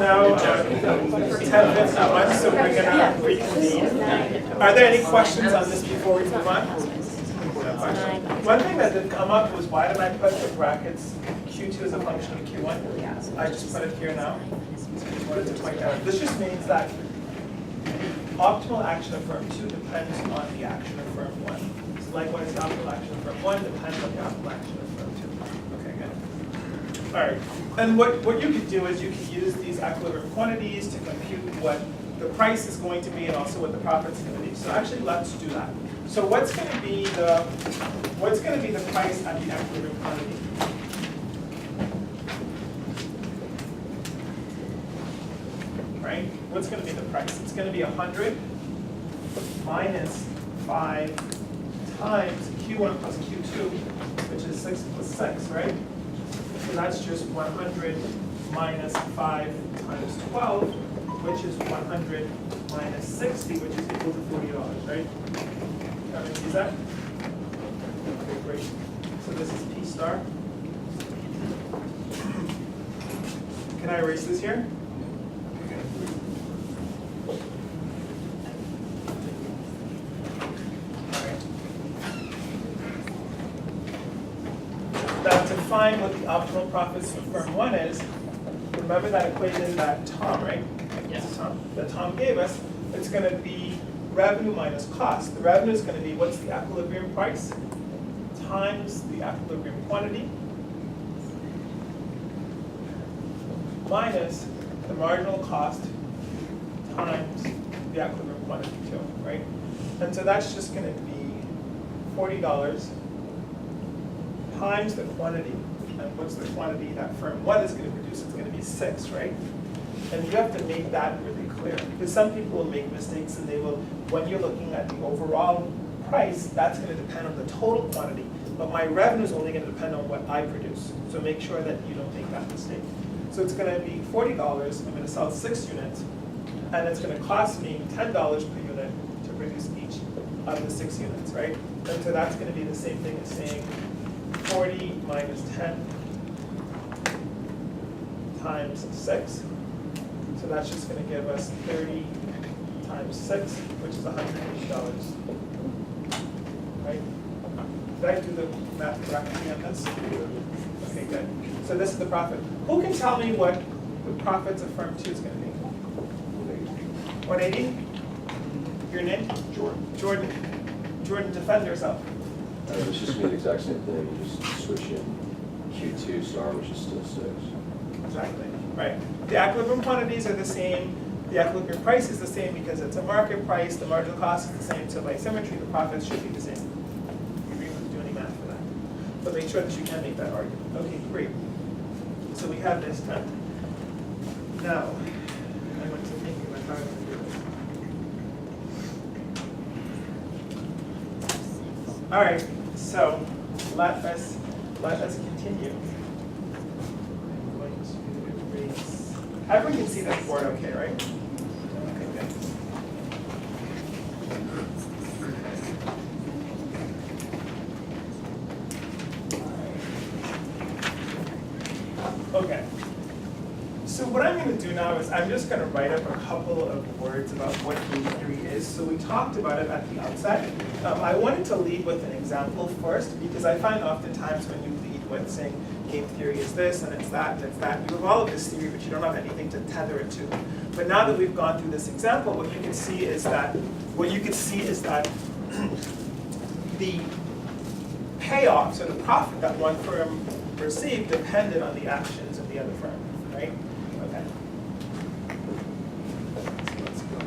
now 10:51, so we're going to reconvene. Are there any questions on this before we move on? One thing that did come up was, why did I put the brackets Q2 as a function of Q1? I just put it here now. Wanted to point out. This just means that optimal action of firm 2 depends on the action of firm 1. So likewise, the optimal action of firm 1 depends on the optimal action of firm 2. Okay, good. All right. And what you could do is you could use these equilibrium quantities to compute what the price is going to be and also what the profit's going to be. So actually, let's do that. So what's going to be the price at the equilibrium quantity? Right? What's going to be the price? It's going to be 100 minus 5 times Q1 plus Q2, which is 6 plus 6, right? So that's just 100 minus 5 times 12, which is 100 minus 60, which is equal to $40, right? Everyone sees that? Okay, great. So this is P star. Can I erase this here? Find what the optimal profits for firm 1 is. Remember that equation that Tom, right? Yes. That Tom gave us. It's going to be revenue minus cost. The revenue is going to be, what's the equilibrium price times the equilibrium quantity minus the marginal cost times the equilibrium quantity too, right? And so that's just going to be $40 times the quantity. And what's the quantity that firm 1 is going to produce? It's going to be 6, right? And you have to make that really clear, because some people will make mistakes and they will, when you're looking at the overall price, that's going to depend on the total quantity. But my revenue is only going to depend on what I produce. So make sure that you don't make that mistake. So it's going to be $40. I'm going to sell 6 units, and it's going to cost me $10 per unit to produce each of the 6 units, right? And so that's going to be the same thing as saying 40 minus 10 times 6. So that's just going to give us 30 times 6, which is $180. Right? Did I do the math correctly on this? Okay, good. So this is the profit. Who can tell me what the profits of firm 2 is going to be? 180? Your name? Jordan. Jordan, defend yourself. It's just the exact same thing. You just switch in Q2 star, which is still 6. Exactly. Right. The equilibrium quantities are the same. The equilibrium price is the same because it's a market price. The marginal cost is the same. So by symmetry, the profits should be the same. You don't have to do any math for that. But make sure that you can make that argument. Okay, great. So we have this done. Now, I want to think about how I'm going to do this. All right. So let us continue. I'm going to erase. Everyone can see that board okay, right? Okay, good. Okay. So what I'm going to do now is I'm just going to write up a couple of words about what game theory is. So we talked about it at the outset. I wanted to lead with an example first because I find oftentimes when you lead with saying game theory is this and it's that and it's that, you have all of this theory but you don't have anything to tether it to. But now that we've gone through this example, what you can see is that the payoffs or the profit that one firm received depended on the actions of the other firm, right? Okay. So let's go.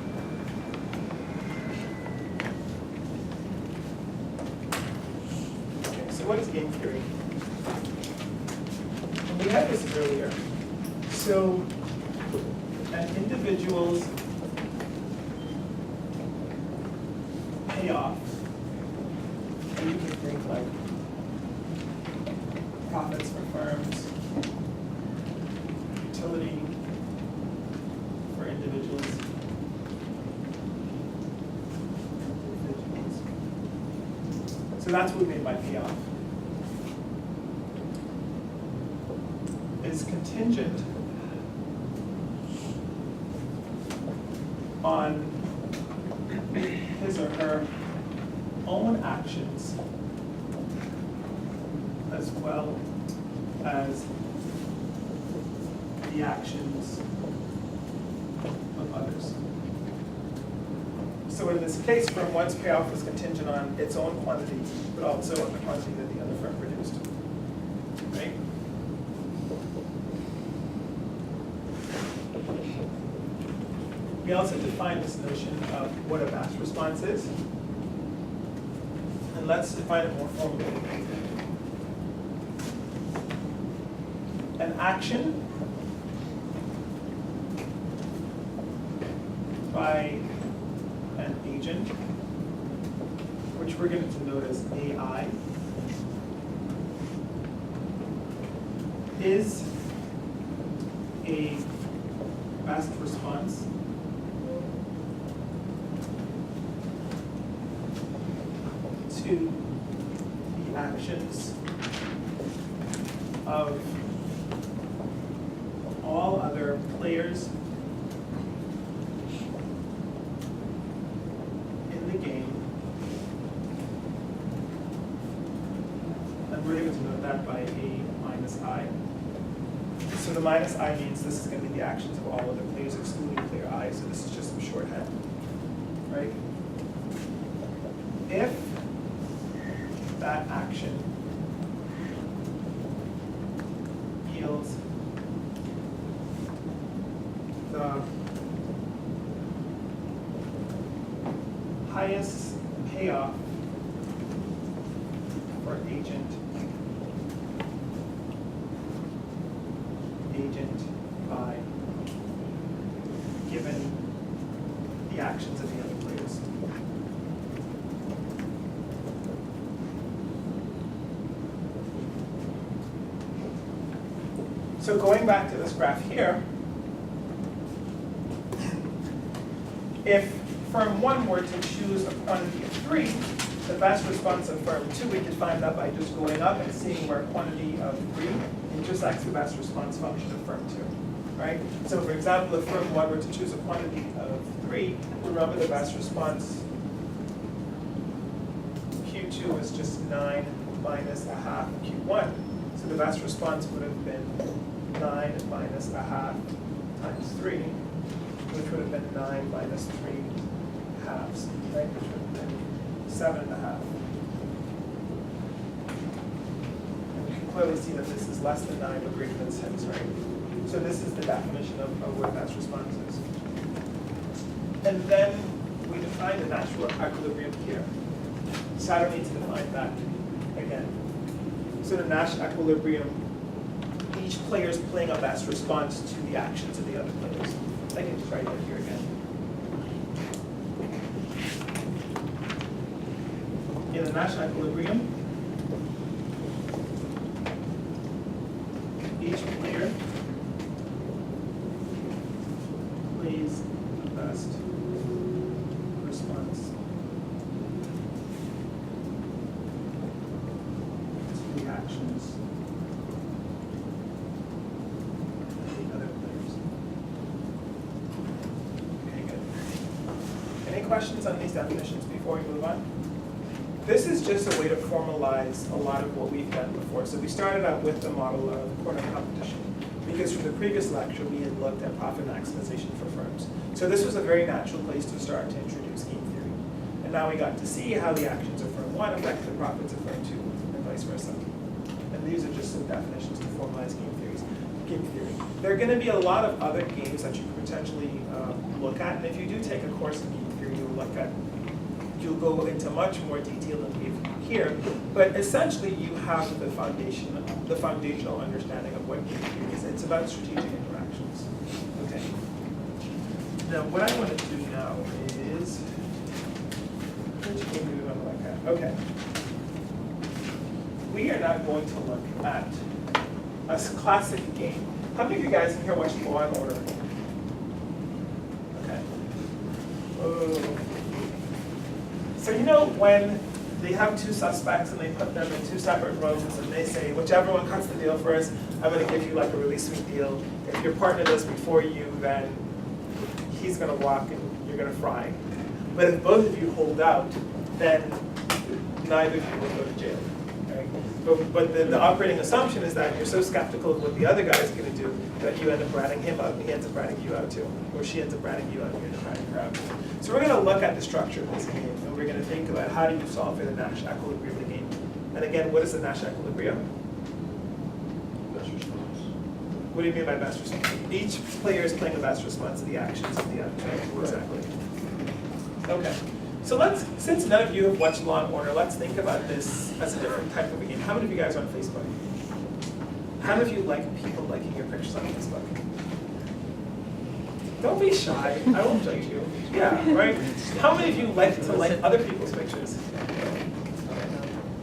Okay, so what is game theory? And we had this earlier. So an individual's payoff, and you can think like profits for firms, utility for individuals. So that's what we mean by payoff. Is contingent on his or her own actions as well as the actions of others. So in this case, firm one's payoff was contingent on its own quantity, but also on the quantity that the other firm produced, right? We also define this notion of what a batch response is. And let's define it more formally. An action by an agent, which we're going to denote as AI, is a batch response to the actions of all other players in the game, and we're going to denote that by A minus I. So the minus I means this is going to be the actions of all other players excluding player I, so this is just some shorthand, right? If that action yields the highest payoff for agent by given the actions of the other players. So going back to this graph here, if firm 1 were to choose a quantity of 3, the best response of firm 2, we could find that by just going up and seeing where quantity of 3 intersects the best response function of firm 2, right? So for example, if firm 1 were to choose a quantity of 3, remember the best response Q2 was just 9 minus a half Q1. So the best response would have been 9 minus a half times 3, which would have been 9 minus 3 halves, right? Which would have been 7 and a half. And you can clearly see that this is less than 9 but greater than 6, right? So this is the definition of what best response is. And then we define the natural equilibrium here. So I don't need to define that again. So the Nash equilibrium, each player is playing a best response to the actions of the other players. I can just write that here again. In the Nash equilibrium, each player plays the best response to the actions of the other players. Okay, good. Any questions on these definitions before we move on? This is just a way to formalize a lot of what we've done before. So we started out with the model of corner competition, because from the previous lecture we had looked at profit maximization for firms. So this was a very natural place to start to introduce game theory. And now we got to see how the actions of firm 1 affect the profits of firm 2, and vice versa. And these are just some definitions to formalize game theory. There are going to be a lot of other games that you could potentially look at, and if you do take a course in game theory, you'll go into much more detail than we've here. But essentially, you have the foundational understanding of what game theory is. It's about strategic interactions. Okay. Now, what I want to do now is, which game do we want to look at? Okay. We are now going to look at a classic game. How many of you guys in here watch Law and Order? Okay. Oh. So you know when they have two suspects and they put them in two separate rooms and they say, whichever one cuts the deal first, I'm going to give you like a really sweet deal. If your partner does before you, then he's going to walk and you're gonna fry. But if both of you hold out, then neither of you will go to jail. Right? But the operating assumption is that you're so skeptical of what the other guy is gonna do that you end up ratting him out and he ends up ratting you out too. Or she ends up ratting you out and you end up ratting her out. So we're gonna look at the structure of this game and we're gonna think about how do you solve for the Nash equilibrium of the game. And again, what is the Nash equilibrium? Best response. What do you mean by best response? Each player is playing the best response to the actions of the other. Right? Exactly. Okay. So since none of you have watched Law & Order, let's think about this as a different type of a game. How many of you guys are on Facebook? How many of you like people liking your pictures on Facebook? Don't be shy. I won't judge you. Yeah, right? How many of you like to like other people's pictures?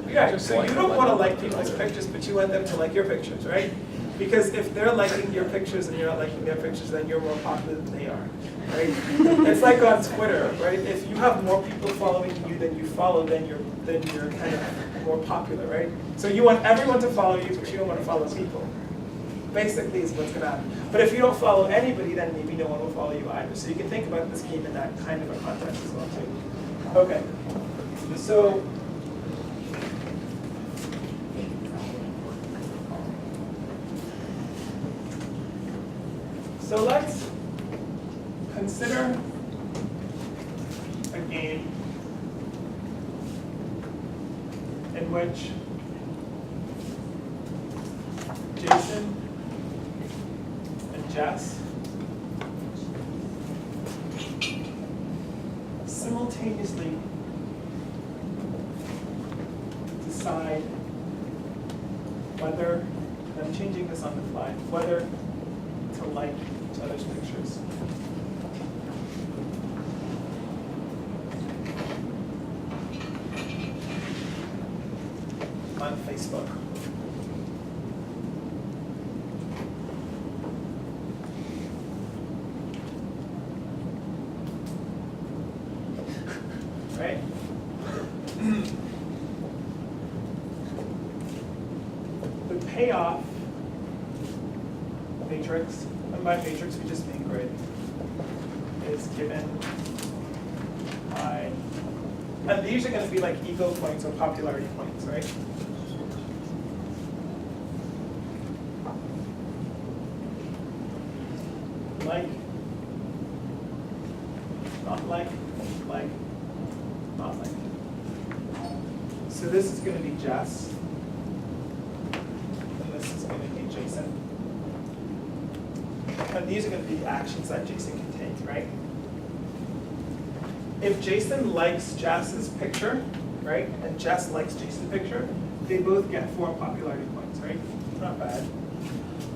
Yeah, so you don't want to like people's pictures, but you want them to like your pictures, right? Because if they're liking your pictures and you're not liking their pictures, then you're more popular than they are, right? It's like on Twitter, right? If you have more people following you than you follow, then you're kind of more popular, right? So you want everyone to follow you, but you don't want to follow people. Basically is what's going to happen. But if you don't follow anybody, then maybe no one will follow you either. So you can think about this game in that kind of a context as well too. Okay, So let's consider a game in which Jason and Jess simultaneously decide whether, and I'm changing this on the fly, whether to like each other's pictures. On Facebook. Right? The payoff matrix, and by matrix we just mean grid, is given by, and these are going to be like ego points or popularity points, right? Like, not like, not like. So this is going to be Jess, and this is going to be Jason. And these are going to be the actions that Jason can take, right? If Jason likes Jess's picture, right, and Jess likes Jason's picture, they both get 4 popularity points, right? Not bad.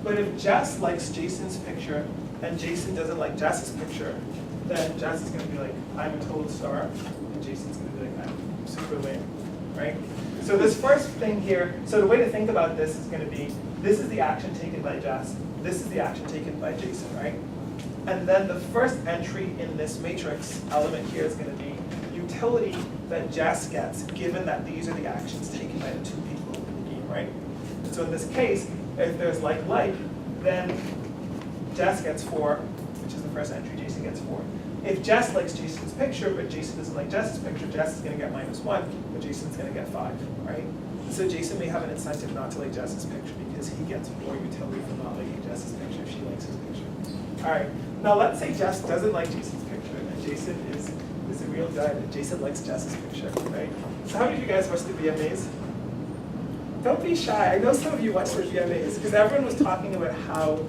But if Jess likes Jason's picture and Jason doesn't like Jess's picture, then Jess is going to be like, I'm a total star, and Jason's going to be like, I'm super lame, right? So this first thing here, so the way to think about this is going to be, this is the action taken by Jess, this is the action taken by Jason, right? And then the first entry in this matrix element here is going to be utility that Jess gets, given that these are the actions taken by the 2 people in the game, right? And so in this case, if there's like, then Jess gets 4, which is the first entry, Jason gets 4. If Jess likes Jason's picture, but Jason doesn't like Jess's picture, Jess is going to get -1, but Jason's going to get 5, right? So Jason may have an incentive not to like Jess's picture because he gets more utility from not liking Jess's picture if she likes his picture. All right, now let's say Jess doesn't like Jason's picture, and Jason is a real guy, and Jason likes Jess's picture, right? So how many of you guys watched the VMAs? Don't be shy. I know some of you watched the VMAs because everyone was talking about how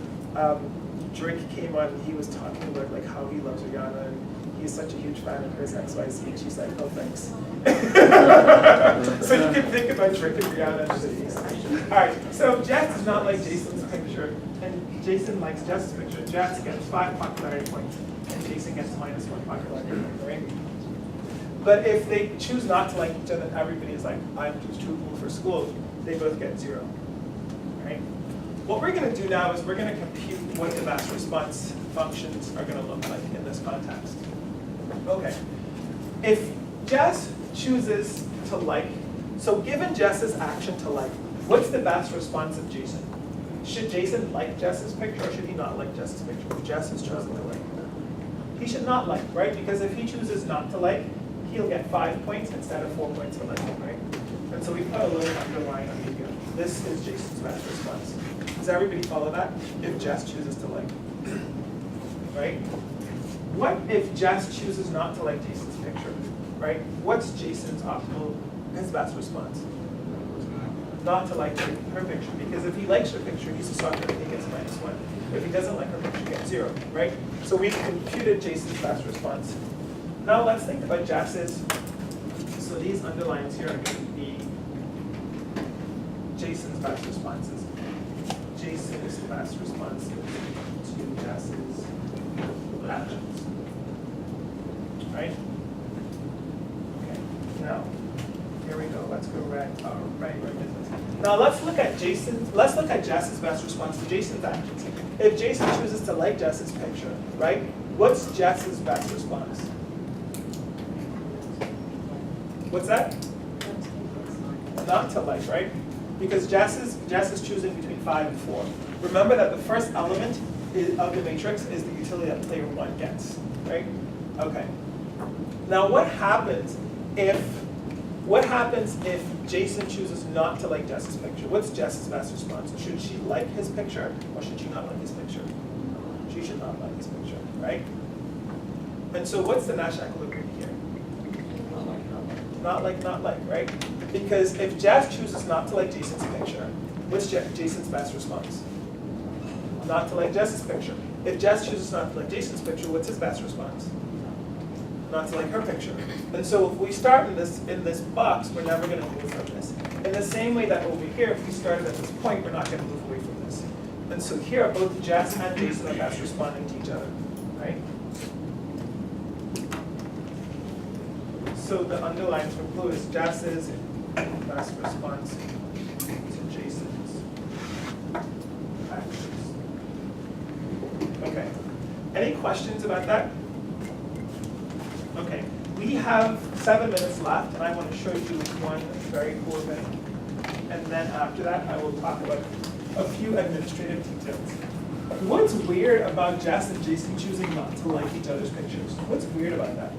Drake came on and he was talking about like how he loves Rihanna and he's such a huge fan of hers XYZ, and she's like, oh thanks. So you can think about Drake and Rihanna as a All right, so Jess does not like Jason's picture, and Jason likes Jess's picture. Jess gets 5 popularity points, and Jason gets -1 popularity point, right? But if they choose not to like each other, everybody is like, I'm just too cool for school, they both get 0, right? What we're going to do now is we're going to compute what the best response functions are going to look like in this context. Okay, if Jess chooses to like, so given Jess's action to like, what's the best response of Jason? Should Jason like Jess's picture or should he not like Jess's picture if Jess has chosen to like? he should not like, right? Because if he chooses not to like, he'll get 5 points instead of 4 points for liking, right? And so we put a little underline on here. This is Jason's best response. Does everybody follow that? If Jess chooses to like, right? What if Jess chooses not to like Jason's picture, right? What's Jason's optimal, his best response? Not to like her picture, because if he likes her picture, he's a soccer and he gets -1. If he doesn't like her picture, he gets 0, right? So we've computed Jason's best response. Now let's think about Jess's. So these underlines here are going to be Jason's best responses. Jason's best responses to Jess's actions. Right? Okay, now, here we go. Let's go right business. Now let's look at Jess's best response to Jason's actions. If Jason chooses to like Jess's picture, right? What's Jess's best response? What's that? Not to like, right? Because Jess is choosing between 5 and 4. Remember that the first element of the matrix is the utility that player 1 gets, right? Okay. Now what happens if Jason chooses not to like Jess's picture? What's Jess's best response? Should she like his picture or should she not like his picture? She should not like his picture, right? And so what's the Nash equilibrium here? Not like, right? Because if Jess chooses not to like Jason's picture, what's Jason's best response? Not to like Jess's picture. If Jess chooses not to like Jason's picture, what's his best response? Not to like her picture. And so if we start in this box, we're never going to move from this. In the same way that over here, if we started at this point, we're not going to move away from this. And so here, both Jess and Jason are best responding to each other, right? So the underlines for blue is Jess's best response to Jason's actions. Okay. Any questions about that? Okay. We have 7 minutes left, and I want to show you one very cool thing. And then after that, I will talk about a few administrative details. What's weird about Jess and Jason choosing not to like each other's pictures? What's weird about that?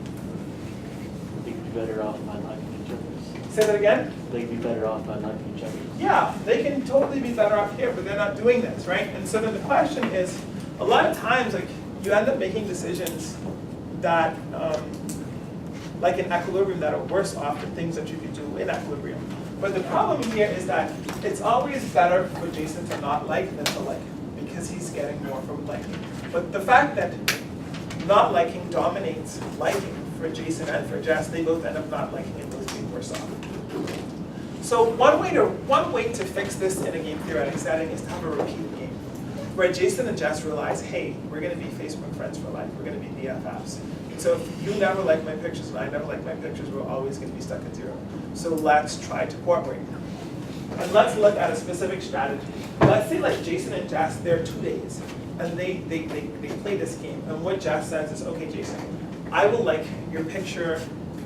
They'd be better off by liking each other's. Say that again? They'd be better off by liking each other's. Yeah, they can totally be better off here, but they're not doing this, right? And so then the question is, a lot of times, like, you end up making decisions that, like in equilibrium, that are worse off than things that you could do in equilibrium. But the problem here is that it's always better for Jason to not like than to like, because he's getting more from liking. But the fact that not liking dominates liking for Jason and for Jess, they both end up not liking and both being worse off. So one way to fix this in a game theoretic setting is to have a repeated game, where Jason and Jess realize, hey, we're going to be Facebook friends for life. We're going to be BFFs. So if you never like my pictures and I never like my pictures, we're always going to be stuck at 0. So let's try to cooperate. And let's look at a specific strategy. Let's say like Jason and Jess, they're 2 days, and they play this game. And what Jess says is, okay, Jason, I will like your picture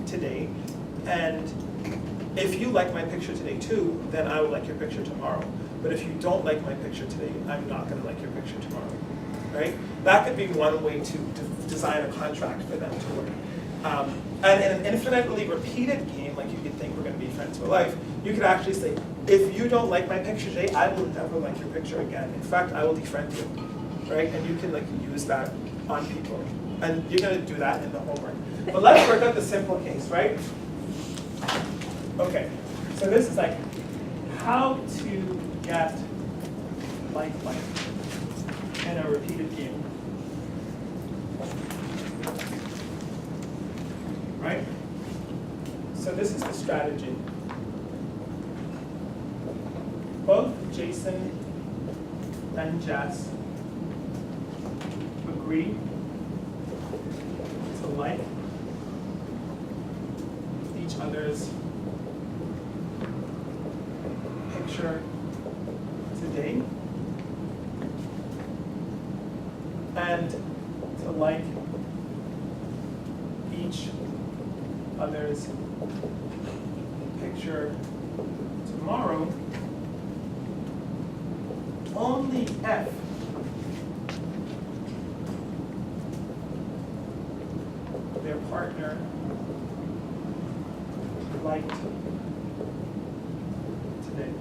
today, and if you like my picture today too, then I will like your picture tomorrow. But if you don't like my picture today, I'm not going to like your picture tomorrow. Right? That could be one way to design a contract for them to work. And in an infinitely repeated game, like you could think we're going to be friends for life, you could actually say, if you don't like my picture today, I will never like your picture again. In fact, I will defriend you. Right? And you can like use that on people. And you're going to do that in the homework. But let's work out the simple case, right? Okay. So this is like how to get like in a repeated game. Right? So this is the strategy. Both Jason and Jess agree to like each other's picture today, and to like each other's picture tomorrow only if partner liked today.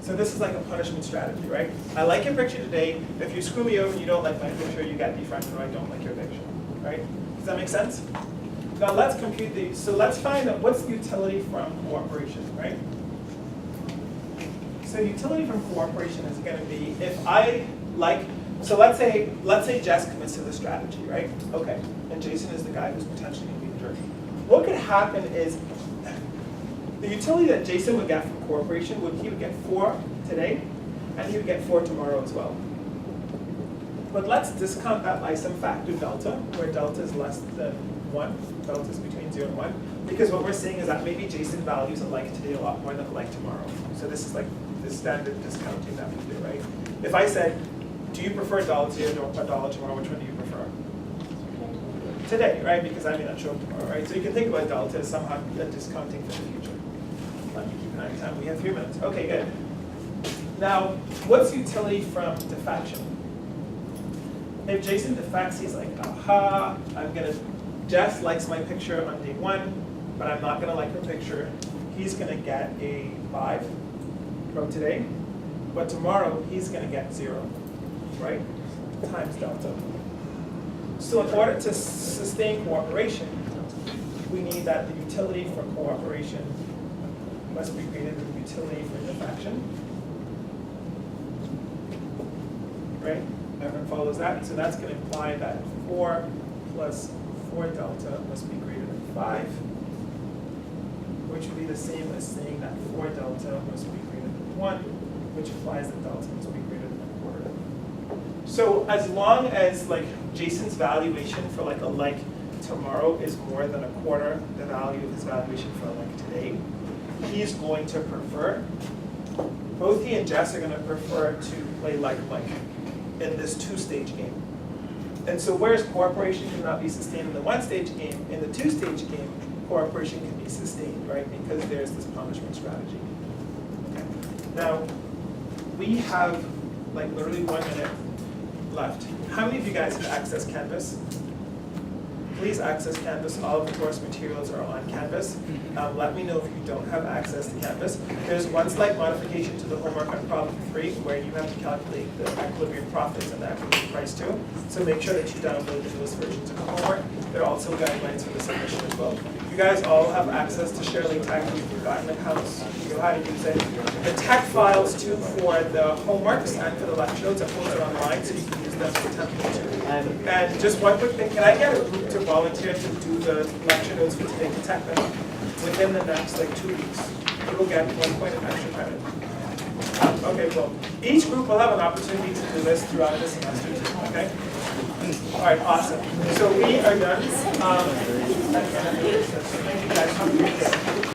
So this is like a punishment strategy, right? I like your picture today. If you screw me over and you don't like my picture, you got defriended, or I don't like your picture, right? Does that make sense? Now let's compute these. So let's find out what's the utility from cooperation, right? So utility from cooperation is going to be if I like. So let's say Jess commits to the strategy, right? Okay, and Jason is the guy who's potentially going to be the jerk. What could happen is the utility that Jason would get from cooperation he would get 4 today, and he would get 4 tomorrow as well. But let's discount that by some factor delta, where delta is less than 1, delta is between 0 and 1, because what we're saying is that maybe Jason values a like today a lot more than a like tomorrow. So this is like the standard discounting that we do, right? If I said, do you prefer a dollar today or a dollar tomorrow, which one do you prefer? Today, right? Because I may not show up tomorrow, right? So you can think about delta as somehow a discounting for the future. Let me keep an eye on time. We have 3 minutes. Okay, good. Now, what's utility from defection? If Jason defects, he's like, aha, Jess likes my picture on day 1, but I'm not gonna like her picture. He's gonna get a 5 from today, but tomorrow he's gonna get 0, right? Times delta. So in order to sustain cooperation, we need that the utility for cooperation must be greater than the utility for defection. Right? Everyone follows that? So that's going to imply that 4 plus 4 delta must be greater than 5, which would be the same as saying that 4 delta must be greater than 1, which implies that delta must be greater than 1/4. So as long as like Jason's valuation for like a like tomorrow is more than 1/4 the value of his valuation for a like today, he's going to prefer, both he and Jess are going to prefer to play like in this 2-stage game. And so whereas cooperation cannot be sustained in the 1-stage game, in the 2-stage game, cooperation can be sustained, right? Because there's this punishment strategy. Okay. Now, we have like literally 1 minute left. How many of you guys have accessed Canvas? Please access Canvas. All of the course materials are on Canvas. Let me know if you don't have access to Canvas. There's one slight modification to the homework on problem 3 where you have to calculate the equilibrium profits and the equilibrium price too. So make sure that you download those versions of the homework. There are also guidelines for the submission as well. You guys all have access to Share Tech. You've gotten accounts. You know how to use it. The tech files too for the homeworks and for the lecture notes are posted online, so you can use them for template too. And just one quick thing, can I get a group to volunteer to do the lecture notes for today, to tech them within the next like 2 weeks? You will get 1 point of extra credit. Okay, cool. Each group will have an opportunity to do this throughout the semester too, okay? All right, awesome. So we are done. Thank you guys.